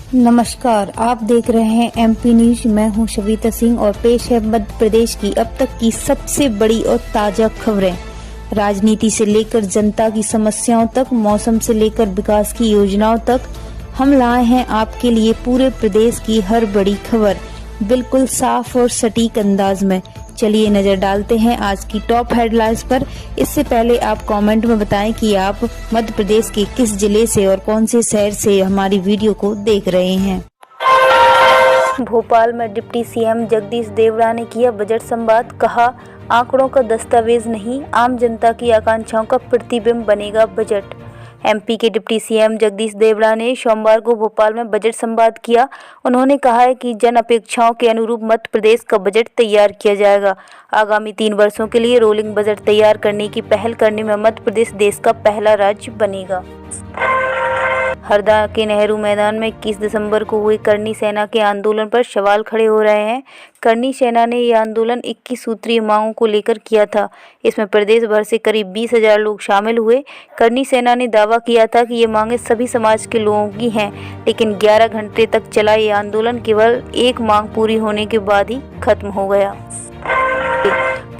नमस्कार, आप देख रहे हैं एमपी न्यूज। मैं हूं शविता सिंह और पेश है मध्य प्रदेश की अब तक की सबसे बड़ी और ताजा खबरें। राजनीति से लेकर जनता की समस्याओं तक, मौसम से लेकर विकास की योजनाओं तक हम लाए हैं आपके लिए पूरे प्रदेश की हर बड़ी खबर बिल्कुल साफ और सटीक अंदाज में। चलिए नजर डालते हैं आज की टॉप हेडलाइंस पर। इससे पहले आप कमेंट में बताएं कि आप मध्य प्रदेश के किस जिले से और कौन से शहर से हमारी वीडियो को देख रहे हैं। भोपाल में डिप्टी सीएम जगदीश देवड़ा ने किया बजट संवाद। कहा, आंकड़ों का दस्तावेज नहीं, आम जनता की आकांक्षाओं का प्रतिबिंब बनेगा बजट। एमपी के डिप्टी सीएम जगदीश देवड़ा ने सोमवार को भोपाल में बजट संवाद किया। उन्होंने कहा है कि जन अपेक्षाओं के अनुरूप मध्य प्रदेश का बजट तैयार किया जाएगा। आगामी 3 वर्षों के लिए रोलिंग बजट तैयार करने की पहल करने में मध्य प्रदेश देश का पहला राज्य बनेगा। हरदा के नेहरू मैदान में 21 दिसंबर को हुए करनी सेना के आंदोलन पर सवाल खड़े हो रहे हैं। करनी सेना ने यह आंदोलन 21 सूत्रीय मांगों को लेकर किया था। इसमें प्रदेश भर से करीब 20,000 लोग शामिल हुए। करनी सेना ने दावा किया था कि ये मांगें सभी समाज के लोगों की हैं, लेकिन 11 घंटे तक चला ये आंदोलन केवल एक मांग पूरी होने के बाद ही खत्म हो गया।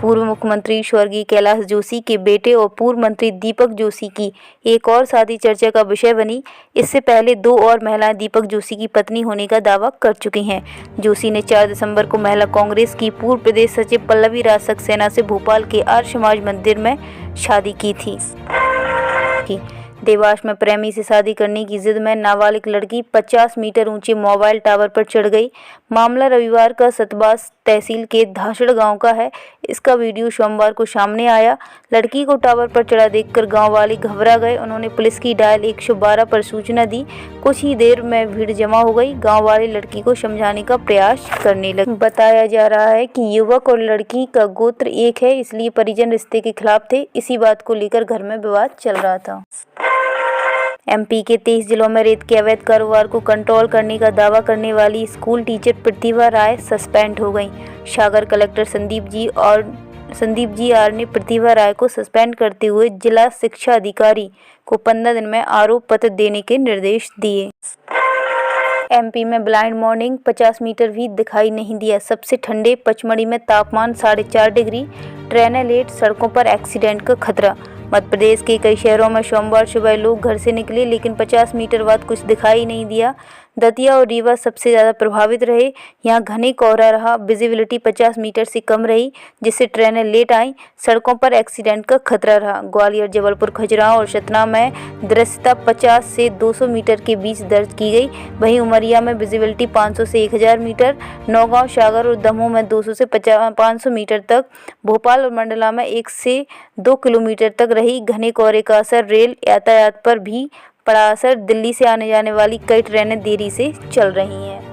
पूर्व मुख्यमंत्री स्वर्गीय कैलाश जोशी के बेटे और पूर्व मंत्री दीपक जोशी की एक और शादी चर्चा का विषय बनी। इससे पहले 2 और महिलाएं दीपक जोशी की पत्नी होने का दावा कर चुकी हैं। जोशी ने 4 दिसंबर को महिला कांग्रेस की पूर्व प्रदेश सचिव पल्लवी राज सक्सेना से भोपाल के आर्य समाज मंदिर में शादी की थी। देवास में प्रेमी से शादी करने की जिद में नाबालिग लड़की 50 मीटर ऊंचे मोबाइल टावर पर चढ़ गई। मामला रविवार का सतबास तहसील के धासड़ गांव का है। इसका वीडियो सोमवार को सामने आया। लड़की को टावर पर चढ़ा देखकर गांव वाले घबरा गए। उन्होंने पुलिस की डायल 112 पर सूचना दी। कुछ ही देर में भीड़ जमा हो गई। गांव वाले लड़की को समझाने का प्रयास करने लगे। बताया जा रहा है कि युवक और लड़की का गोत्र एक है, इसलिए परिजन रिश्ते के खिलाफ थे। इसी बात को लेकर घर में विवाद चल रहा था। एमपी के 23 जिलों में रेत के अवैध कारोबार को कंट्रोल करने का दावा करने वाली स्कूल टीचर प्रतिभा राय सस्पेंड हो गई। सागर कलेक्टर संदीप जी आर ने प्रतिभा राय को सस्पेंड करते हुए जिला शिक्षा अधिकारी को 15 दिन में आरोप पत्र देने के निर्देश दिए। एमपी में ब्लाइंड मॉर्निंग 50 मीटर भी दिखाई नहीं दिया। सबसे ठंडे पचमढ़ी में तापमान 4.5 डिग्री। ट्रेनें लेट, सड़कों पर एक्सीडेंट का खतरा। मध्य प्रदेश के कई शहरों में सोमवार सुबह लोग घर से निकले, लेकिन 50 मीटर बाद कुछ दिखाई नहीं दिया। दतिया और रीवा सबसे ज़्यादा प्रभावित रहे। यहाँ घने कोहरा रहा। विजिबिलिटी 50 मीटर से कम रही, जिससे ट्रेनें लेट आईं। सड़कों पर एक्सीडेंट का खतरा रहा। ग्वालियर, जबलपुर, खजुराहो और सतना में दृश्यता 50 से 200 मीटर के बीच दर्ज की गई। वहीं उमरिया में विजिबिलिटी 500 से 1000 मीटर। नौगांव, सागर और दमोह में 200 से 500 मीटर तक। भोपाल और मंडला में 1 से 2 किलोमीटर तक रही। घने कोहरे का असर रेल यातायात पर भी पड़ा असर। दिल्ली से आने जाने वाली कई ट्रेनें देरी से चल रही हैं।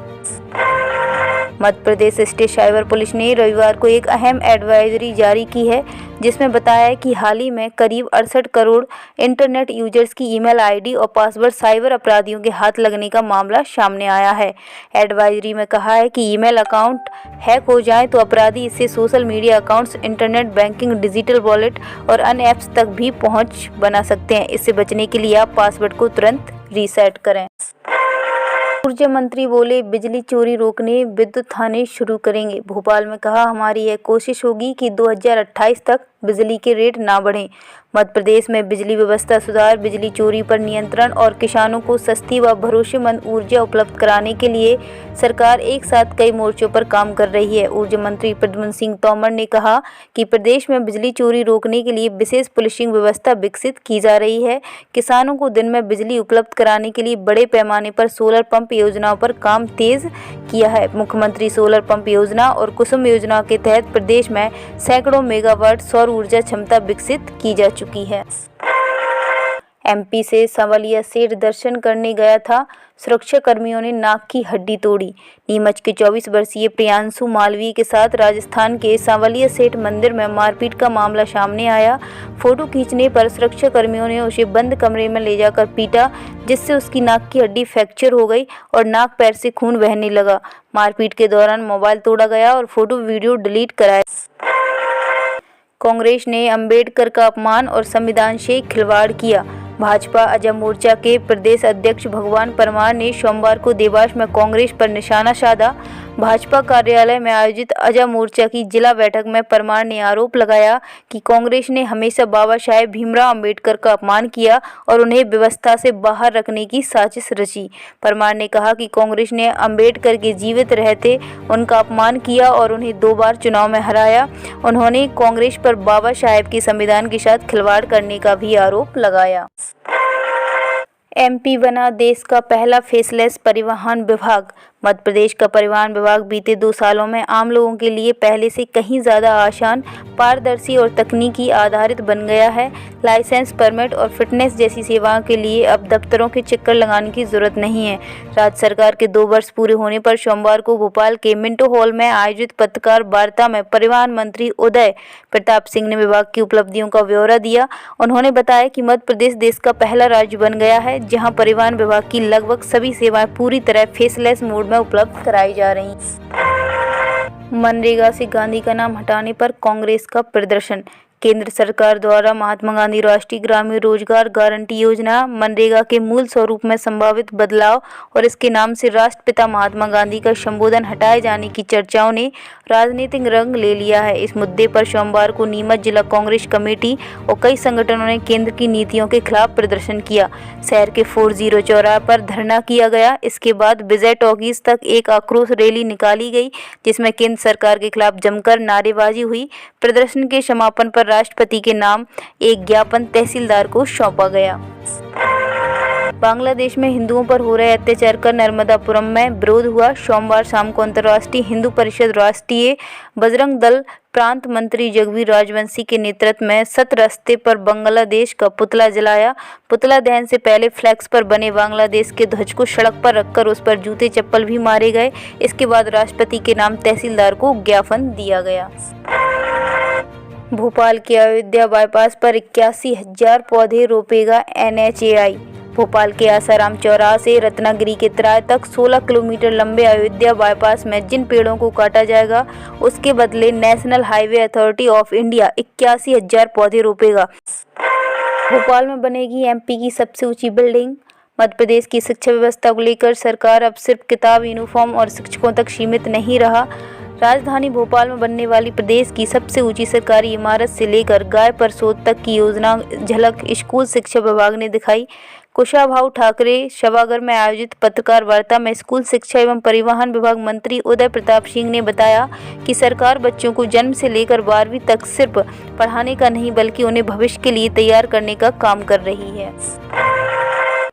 Madhya Pradesh state cyber police ने रविवार को एक अहम एडवाइजरी जारी की है, जिसमें बताया है कि हाल ही में करीब 68 करोड़ इंटरनेट यूजर्स की ईमेल आईडी और पासवर्ड साइबर अपराधियों के हाथ लगने का मामला सामने आया है। एडवाइजरी में कहा है कि ईमेल अकाउंट हैक हो जाए तो अपराधी इससे social media accounts, internet banking, digital wallet और अन्य ऐप्स तक भी पहुंच बना सकते हैं। इससे बचने के लिए आप पासवर्ड को तुरंत रीसेट करें। ऊर्जा मंत्री बोले, बिजली चोरी रोकने विद्युत थाने शुरू करेंगे। भोपाल में कहा, हमारी यह कोशिश होगी कि 2028 तक बिजली के रेट ना बढ़ें। मध्य प्रदेश में बिजली व्यवस्था सुधार, बिजली चोरी पर नियंत्रण और किसानों को सस्ती व भरोसेमंद ऊर्जा उपलब्ध कराने के लिए सरकार एक साथ कई मोर्चों पर काम कर रही है। ऊर्जा मंत्री प्रद्युम्न सिंह तोमर ने कहा कि प्रदेश में बिजली चोरी रोकने के लिए विशेष पुलिसिंग व्यवस्था विकसित की जा रही है। किसानों को दिन में बिजली उपलब्ध कराने के लिए बड़े पैमाने पर सोलर पंप योजनाओं पर काम तेज किया है। मुख्यमंत्री सोलर पंप योजना और कुसुम योजना के तहत प्रदेश में सैकड़ों मेगावाट सौर ऊर्जा क्षमता विकसित की जा चुकी है। एमपी से सांवलिया सेठ दर्शन करने गया था। सुरक्षा कर्मियों ने नाक की हड्डी तोड़ी। नीमच के 24 वर्षीय प्रियांशु मालवीय के साथ राजस्थान के सांवलिया सेठ मंदिर में मारपीट का मामला सामने आया। फोटो खींचने पर सुरक्षा कर्मियों ने उसे बंद कमरे में ले जाकर पीटा, जिससे उसकी नाक की हड्डी फ्रैक्चर हो गई और नाक पैर से खून बहने लगा। मारपीट के दौरान मोबाइल तोड़ा गया और फोटो वीडियो डिलीट कराया। कांग्रेस ने अंबेडकर का अपमान और संविधान से खिलवाड़ किया। भाजपा अजय मोर्चा के प्रदेश अध्यक्ष भगवान परमार ने सोमवार को देवास में कांग्रेस पर निशाना साधा। भाजपा कार्यालय में आयोजित अजय मोर्चा की जिला बैठक में परमार ने आरोप लगाया कि कांग्रेस ने हमेशा बाबा साहेब भीमराव अंबेडकर का अपमान किया और उन्हें व्यवस्था से बाहर रखने की साजिश रची। परमार ने कहा कि कांग्रेस ने अंबेडकर के जीवित रहते उनका अपमान किया और उन्हें 2 बार चुनाव में हराया। उन्होंने कांग्रेस पर बाबा साहेब के संविधान के साथ खिलवाड़ करने का भी आरोप लगाया। एमपी बना देश का पहला फेसलेस परिवहन विभाग। मध्य प्रदेश का परिवहन विभाग बीते 2 सालों में आम लोगों के लिए पहले से कहीं ज़्यादा आसान, पारदर्शी और तकनीकी आधारित बन गया है। लाइसेंस, परमिट और फिटनेस जैसी सेवाओं के लिए अब दफ्तरों के चक्कर लगाने की जरूरत नहीं है। राज्य सरकार के 2 वर्ष पूरे होने पर सोमवार को भोपाल के मिंटो हॉल में आयोजित पत्रकार वार्ता में परिवहन मंत्री उदय प्रताप सिंह ने विभाग की उपलब्धियों का ब्यौरा दिया। उन्होंने बताया कि मध्य प्रदेश देश का पहला राज्य बन गया है जहां परिवहन विभाग की लगभग सभी सेवाएं पूरी तरह फेसलेस मोड में उपलब्ध कराई जा रही हैं। मनरेगा से गांधी का नाम हटाने पर कांग्रेस का प्रदर्शन। केंद्र सरकार द्वारा महात्मा गांधी राष्ट्रीय ग्रामीण रोजगार गारंटी योजना मनरेगा के मूल स्वरूप में संभावित बदलाव और इसके नाम से राष्ट्रपिता महात्मा गांधी का संबोधन हटाए जाने की चर्चाओं ने राजनीतिक रंग ले लिया है। इस मुद्दे पर सोमवार को नीमच जिला कांग्रेस कमेटी और कई संगठनों ने केंद्र की नीतियों के खिलाफ प्रदर्शन किया। शहर के 40 चौराहे पर धरना किया गया। इसके बाद विजय टॉकीज तक एक आक्रोश रैली निकाली गई जिसमें केंद्र सरकार के खिलाफ जमकर नारेबाजी हुई। प्रदर्शन के समापन पर राष्ट्रपति के नाम एक ज्ञापन तहसीलदार को सौंपा गया। बांग्लादेश में हिंदुओं पर हो रहे अत्याचार का नर्मदापुरम में विरोध हुआ। सोमवार शाम को अंतर्राष्ट्रीय हिंदू परिषद राष्ट्रीय बजरंग दल प्रांत मंत्री जगवीर राजवंशी के नेतृत्व में सत रास्ते पर बांग्लादेश का पुतला जलाया। पुतला दहन से पहले फ्लैक्स पर बने बांग्लादेश के ध्वज को सड़क पर रखकर उस पर जूते चप्पल भी मारे गए। इसके बाद राष्ट्रपति के नाम तहसीलदार को ज्ञापन दिया गया। भोपाल के अयोध्या बाईपास पर 81,000 पौधे रोपेगा NHAI। भोपाल के आसाराम चौराहा से रत्नागिरी के तराय तक 16 किलोमीटर लंबे अयोध्या बाईपास में जिन पेड़ों को काटा जाएगा उसके बदले national highway authority of India 81,000 पौधे रोपेगा। भोपाल में बनेगी MP की सबसे ऊंची बिल्डिंग। मध्य प्रदेश की शिक्षा व्यवस्था को लेकर सरकार अब सिर्फ किताब, यूनिफॉर्म और शिक्षकों तक सीमित नहीं रहा। राजधानी भोपाल में बनने वाली प्रदेश की सबसे ऊंची सरकारी इमारत से लेकर गाय परसोद तक की योजना झलक स्कूल शिक्षा विभाग ने दिखाई। कुशाभाऊ ठाकरे सभागार में आयोजित पत्रकार वार्ता में स्कूल शिक्षा एवं परिवहन विभाग मंत्री उदय प्रताप सिंह ने बताया कि सरकार बच्चों को जन्म से लेकर 12वीं तक सिर्फ पढ़ाने का नहीं बल्कि उन्हें भविष्य के लिए तैयार करने का काम कर रही है।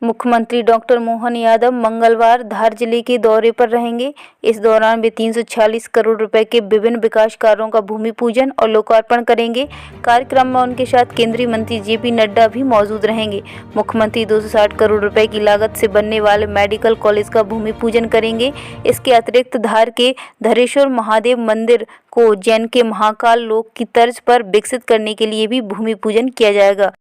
मुख्यमंत्री डॉक्टर मोहन यादव मंगलवार धार जिले के दौरे पर रहेंगे। इस दौरान वे 346 करोड़ रुपए के विभिन्न विकास कार्यों का भूमि पूजन और लोकार्पण करेंगे। कार्यक्रम में उनके साथ केंद्रीय मंत्री JP नड्डा भी मौजूद रहेंगे। मुख्यमंत्री 260 करोड़ रुपए की लागत से बनने वाले मेडिकल कॉलेज का भूमि पूजन करेंगे। इसके अतिरिक्त धार के धरेश्वर महादेव मंदिर को जैन के महाकाल लोक की तर्ज पर विकसित करने के लिए भी भूमि पूजन किया जाएगा।